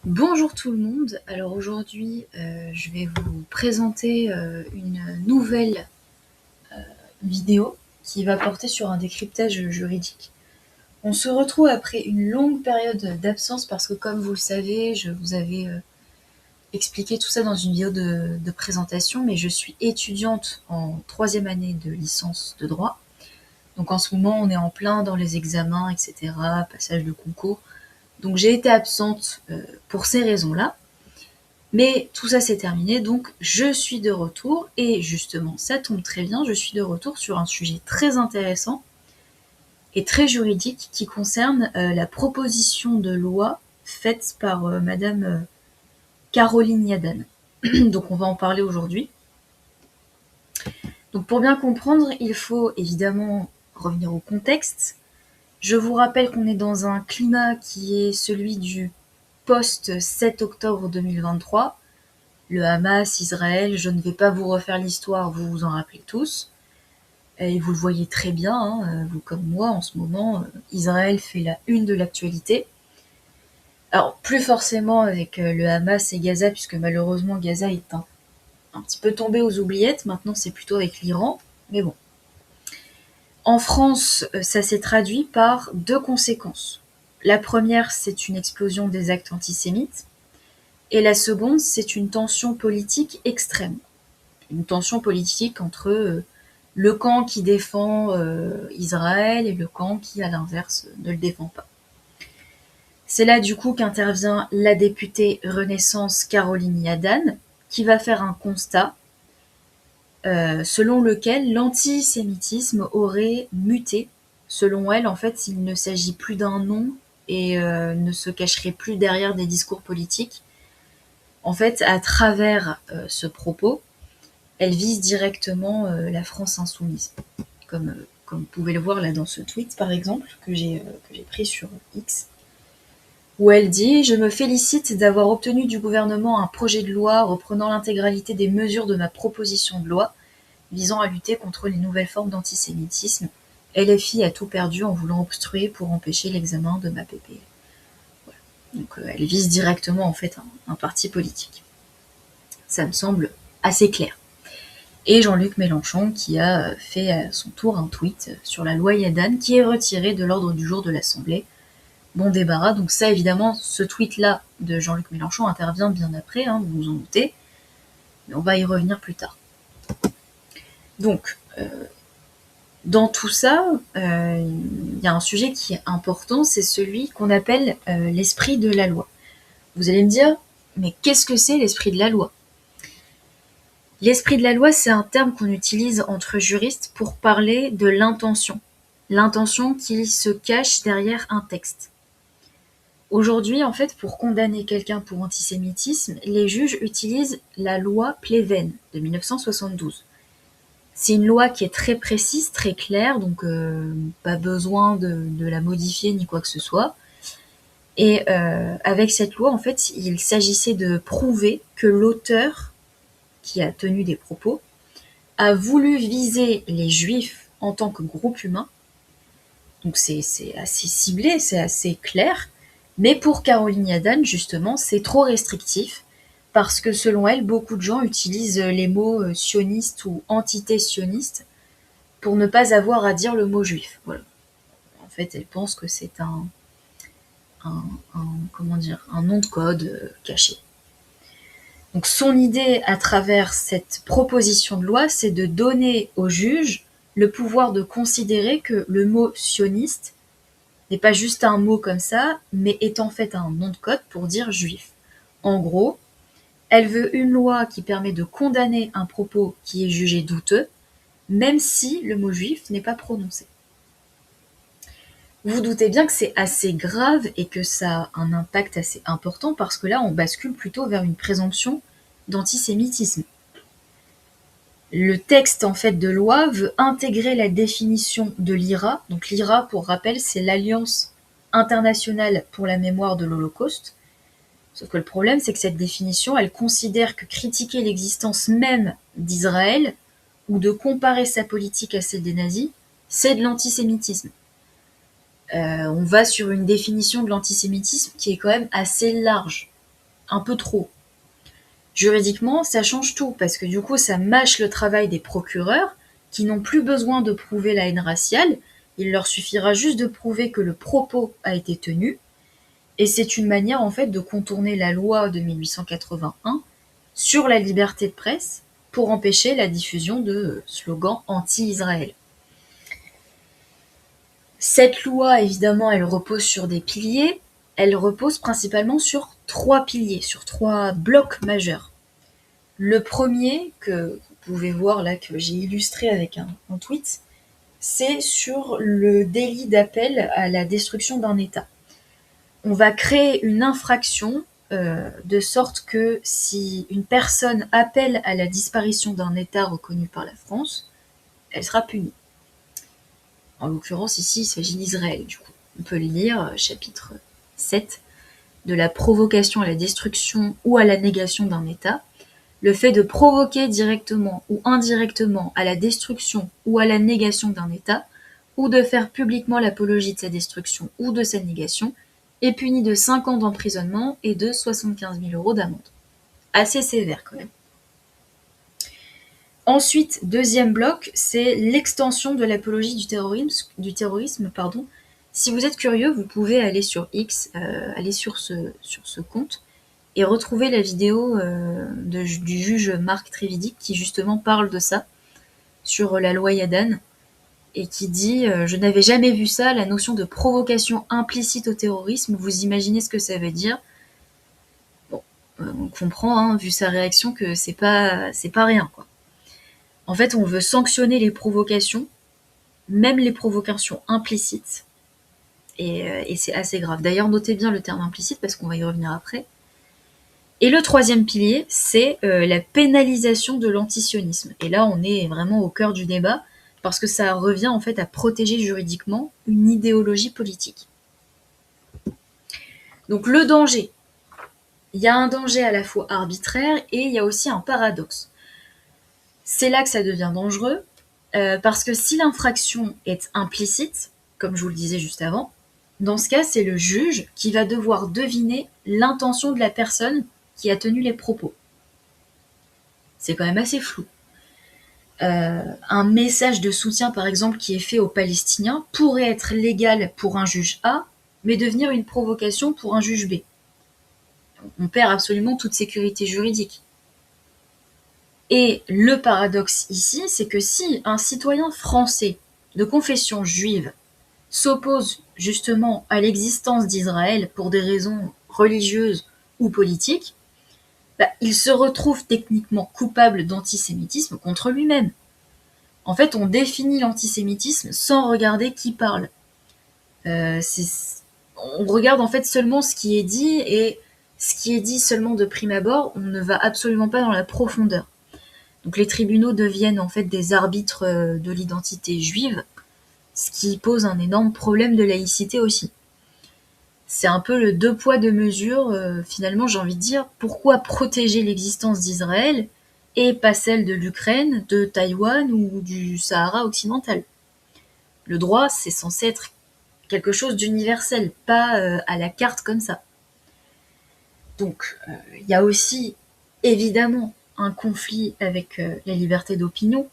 Bonjour tout le monde, alors aujourd'hui je vais vous présenter une nouvelle vidéo qui va porter sur un décryptage juridique. On se retrouve après une longue période d'absence parce que comme vous le savez, je vous avais expliqué tout ça dans une vidéo de présentation, mais je suis étudiante en 3e année de licence de droit. Donc en ce moment on est en plein dans les examens, etc., passage de concours. Donc j'ai été absente pour ces raisons-là. Mais tout ça c'est terminé, donc je suis de retour, et justement ça tombe très bien, je suis de retour sur un sujet très intéressant et très juridique qui concerne la proposition de loi faite par Madame Caroline Yadan. Donc on va en parler aujourd'hui. Donc pour bien comprendre, il faut évidemment revenir au contexte. Je vous rappelle qu'on est dans un climat qui est celui du post-7 octobre 2023, le Hamas, Israël, je ne vais pas vous refaire l'histoire, vous vous en rappelez tous. Et vous le voyez très bien, hein, vous comme moi, en ce moment, Israël fait la une de l'actualité. Alors, plus forcément avec le Hamas et Gaza, puisque malheureusement Gaza est un petit peu tombé aux oubliettes, maintenant c'est plutôt avec l'Iran, mais bon. En France, ça s'est traduit par deux conséquences. La première, c'est une explosion des actes antisémites, et la seconde, c'est une tension politique extrême. Une tension politique entre le camp qui défend Israël et le camp qui, à l'inverse, ne le défend pas. C'est là du coup qu'intervient la députée Renaissance Caroline Yadan, qui va faire un constat selon lequel l'antisémitisme aurait muté. Selon elle, en fait, il ne s'agit plus d'un nom et ne se cacherait plus derrière des discours politiques. En fait, à travers ce propos, elle vise directement la France insoumise, comme vous pouvez le voir là dans ce tweet par exemple que j'ai pris sur X, où elle dit « Je me félicite d'avoir obtenu du gouvernement un projet de loi reprenant l'intégralité des mesures de ma proposition de loi visant à lutter contre les nouvelles formes d'antisémitisme. LFI a tout perdu en voulant obstruer pour empêcher l'examen de ma PPL. » Voilà. Donc elle vise directement en fait un parti politique. Ça me semble assez clair. Et Jean-Luc Mélenchon qui a fait à son tour un tweet sur la loi Yadan qui est retirée de l'ordre du jour de l'Assemblée. Bon débarras, donc ça évidemment, ce tweet-là de Jean-Luc Mélenchon intervient bien après, hein, vous vous en doutez, mais on va y revenir plus tard. Donc, dans tout ça, il y a un sujet qui est important, c'est celui qu'on appelle l'esprit de la loi. Vous allez me dire, mais qu'est-ce que c'est l'esprit de la loi ? L'esprit de la loi, c'est un terme qu'on utilise entre juristes pour parler de l'intention. L'intention qui se cache derrière un texte. Aujourd'hui, en fait, pour condamner quelqu'un pour antisémitisme, les juges utilisent la loi Pleven de 1972. C'est une loi qui est très précise, très claire, donc pas besoin de la modifier ni quoi que ce soit. Et avec cette loi, en fait, il s'agissait de prouver que l'auteur qui a tenu des propos a voulu viser les juifs en tant que groupe humain. Donc c'est assez ciblé, c'est assez clair. Mais pour Caroline Yadan, justement, c'est trop restrictif parce que selon elle, beaucoup de gens utilisent les mots sionistes ou antité-sionistes pour ne pas avoir à dire le mot juif. Voilà. En fait, elle pense que c'est un nom de code caché. Donc son idée à travers cette proposition de loi, c'est de donner aux juges le pouvoir de considérer que le mot sioniste n'est pas juste un mot comme ça, mais est en fait un nom de code pour dire juif. En gros, elle veut une loi qui permet de condamner un propos qui est jugé douteux, même si le mot juif n'est pas prononcé. Vous vous doutez bien que c'est assez grave et que ça a un impact assez important parce que là, on bascule plutôt vers une présomption d'antisémitisme. Le texte en fait de loi veut intégrer la définition de l'IRA. Donc l'IRA, pour rappel, c'est l'Alliance internationale pour la mémoire de l'Holocauste. Sauf que le problème, c'est que cette définition, elle considère que critiquer l'existence même d'Israël ou de comparer sa politique à celle des nazis, c'est de l'antisémitisme. On va sur une définition de l'antisémitisme qui est quand même assez large. un peu trop. Juridiquement, ça change tout, parce que du coup, ça mâche le travail des procureurs, qui n'ont plus besoin de prouver la haine raciale, il leur suffira juste de prouver que le propos a été tenu, et c'est une manière en fait de contourner la loi de 1881 sur la liberté de presse pour empêcher la diffusion de slogans anti-Israël. Cette loi, évidemment, elle repose sur des piliers. Elle repose principalement sur 3 piliers, sur 3 blocs majeurs. Le premier, que vous pouvez voir là, que j'ai illustré avec un tweet, c'est sur le délit d'appel à la destruction d'un État. On va créer une infraction de sorte que si une personne appelle à la disparition d'un État reconnu par la France, elle sera punie. En l'occurrence, ici, il s'agit d'Israël, du coup. On peut lire, chapitre 7, de la provocation à la destruction ou à la négation d'un État. Le fait de provoquer directement ou indirectement à la destruction ou à la négation d'un État, ou de faire publiquement l'apologie de sa destruction ou de sa négation, est puni de 5 ans d'emprisonnement et de 75 000 € d'amende. Assez sévère quand même. Ensuite, deuxième bloc, c'est l'extension de l'apologie du terrorisme. Si vous êtes curieux, vous pouvez aller sur X, aller sur ce compte, et retrouver la vidéo du juge Marc Trévidic qui justement parle de ça, sur la loi Yadan, et qui dit je n'avais jamais vu ça, la notion de provocation implicite au terrorisme, vous imaginez ce que ça veut dire. Bon, on comprend, hein, vu sa réaction, que c'est pas rien, quoi. En fait, on veut sanctionner les provocations, même les provocations implicites, et c'est assez grave. D'ailleurs, notez bien le terme implicite, parce qu'on va y revenir après. Et le troisième pilier, c'est la pénalisation de l'antisionisme. Et là, on est vraiment au cœur du débat, parce que ça revient en fait à protéger juridiquement une idéologie politique. Donc le danger, il y a un danger à la fois arbitraire et il y a aussi un paradoxe. C'est là que ça devient dangereux, parce que si l'infraction est implicite, comme je vous le disais juste avant, dans ce cas, c'est le juge qui va devoir deviner l'intention de la personne qui a tenu les propos. C'est quand même assez flou. Un message de soutien, par exemple, qui est fait aux Palestiniens pourrait être légal pour un juge A, mais devenir une provocation pour un juge B. On perd absolument toute sécurité juridique. Et le paradoxe ici, c'est que si un citoyen français de confession juive s'oppose justement à l'existence d'Israël pour des raisons religieuses ou politiques, il se retrouve techniquement coupable d'antisémitisme contre lui-même. En fait, on définit l'antisémitisme sans regarder qui parle. On regarde en fait seulement ce qui est dit, et ce qui est dit seulement de prime abord, on ne va absolument pas dans la profondeur. Donc les tribunaux deviennent en fait des arbitres de l'identité juive, ce qui pose un énorme problème de laïcité aussi. C'est un peu le deux poids deux mesures, finalement j'ai envie de dire, pourquoi protéger l'existence d'Israël et pas celle de l'Ukraine, de Taïwan ou du Sahara occidental. Le droit, c'est censé être quelque chose d'universel, pas à la carte comme ça. Donc il y a aussi évidemment un conflit avec la liberté d'opinion,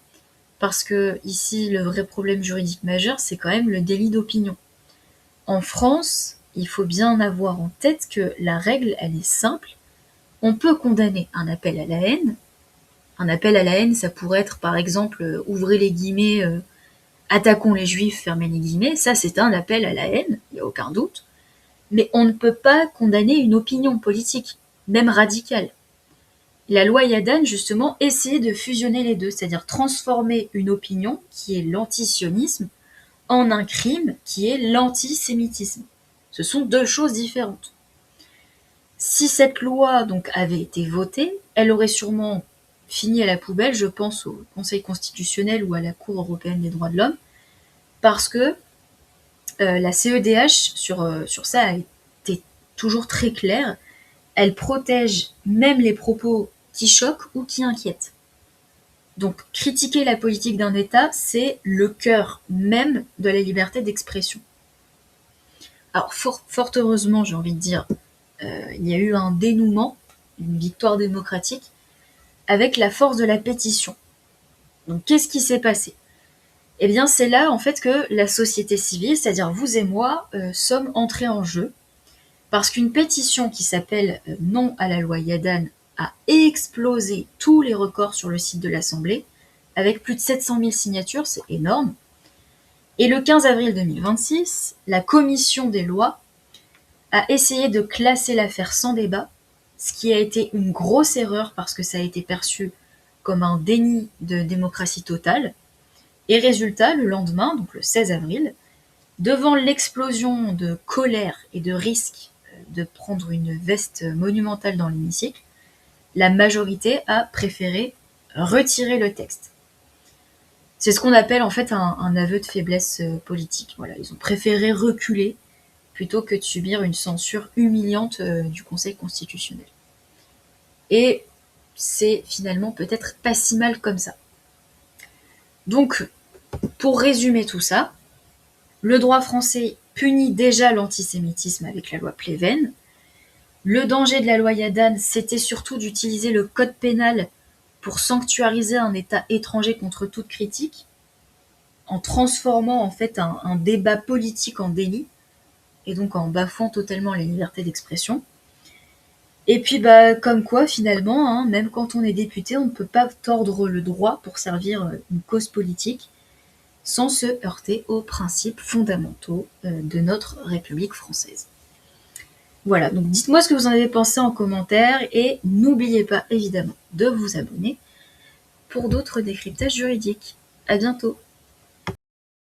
parce que ici le vrai problème juridique majeur, c'est quand même le délit d'opinion. En France, il faut bien avoir en tête que la règle, elle est simple. On peut condamner un appel à la haine. Un appel à la haine, ça pourrait être par exemple, ouvrez les guillemets, attaquons les juifs, fermez les guillemets. Ça, c'est un appel à la haine, il n'y a aucun doute. Mais on ne peut pas condamner une opinion politique, même radicale. La loi Yadan, justement, essayait de fusionner les deux, c'est-à-dire transformer une opinion, qui est l'antisionisme, en un crime, qui est l'antisémitisme. Ce sont deux choses différentes. Si cette loi donc avait été votée, elle aurait sûrement fini à la poubelle, je pense au Conseil constitutionnel ou à la Cour européenne des droits de l'homme, parce que la CEDH sur ça a été toujours très claire. Elle protège même les propos qui choquent ou qui inquiètent. Donc critiquer la politique d'un État, c'est le cœur même de la liberté d'expression. Alors fort heureusement, j'ai envie de dire, il y a eu un dénouement une victoire démocratique, avec la force de la pétition. Donc qu'est-ce qui s'est passé ? Eh bien c'est là en fait que la société civile, c'est-à-dire vous et moi, sommes entrés en jeu, parce qu'une pétition qui s'appelle Non à la loi Yadan a explosé tous les records sur le site de l'Assemblée, avec plus de 700 000 signatures, c'est énorme. Et le 15 avril 2026, la commission des lois a essayé de classer l'affaire sans débat, ce qui a été une grosse erreur parce que ça a été perçu comme un déni de démocratie totale. Et résultat, le lendemain, donc le 16 avril, devant l'explosion de colère et de risque de prendre une veste monumentale dans l'hémicycle, la majorité a préféré retirer le texte. C'est ce qu'on appelle en fait un aveu de faiblesse politique. Voilà, ils ont préféré reculer plutôt que de subir une censure humiliante du Conseil constitutionnel. Et c'est finalement peut-être pas si mal comme ça. Donc, pour résumer tout ça, le droit français punit déjà l'antisémitisme avec la loi Pleven. Le danger de la loi Yadan, c'était surtout d'utiliser le code pénal pour sanctuariser un État étranger contre toute critique, en transformant en fait un débat politique en délit, et donc en bafouant totalement les libertés d'expression. Et puis comme quoi finalement, hein, même quand on est député, on ne peut pas tordre le droit pour servir une cause politique sans se heurter aux principes fondamentaux de notre République française. Voilà, donc dites-moi ce que vous en avez pensé en commentaire et n'oubliez pas évidemment de vous abonner pour d'autres décryptages juridiques. À bientôt.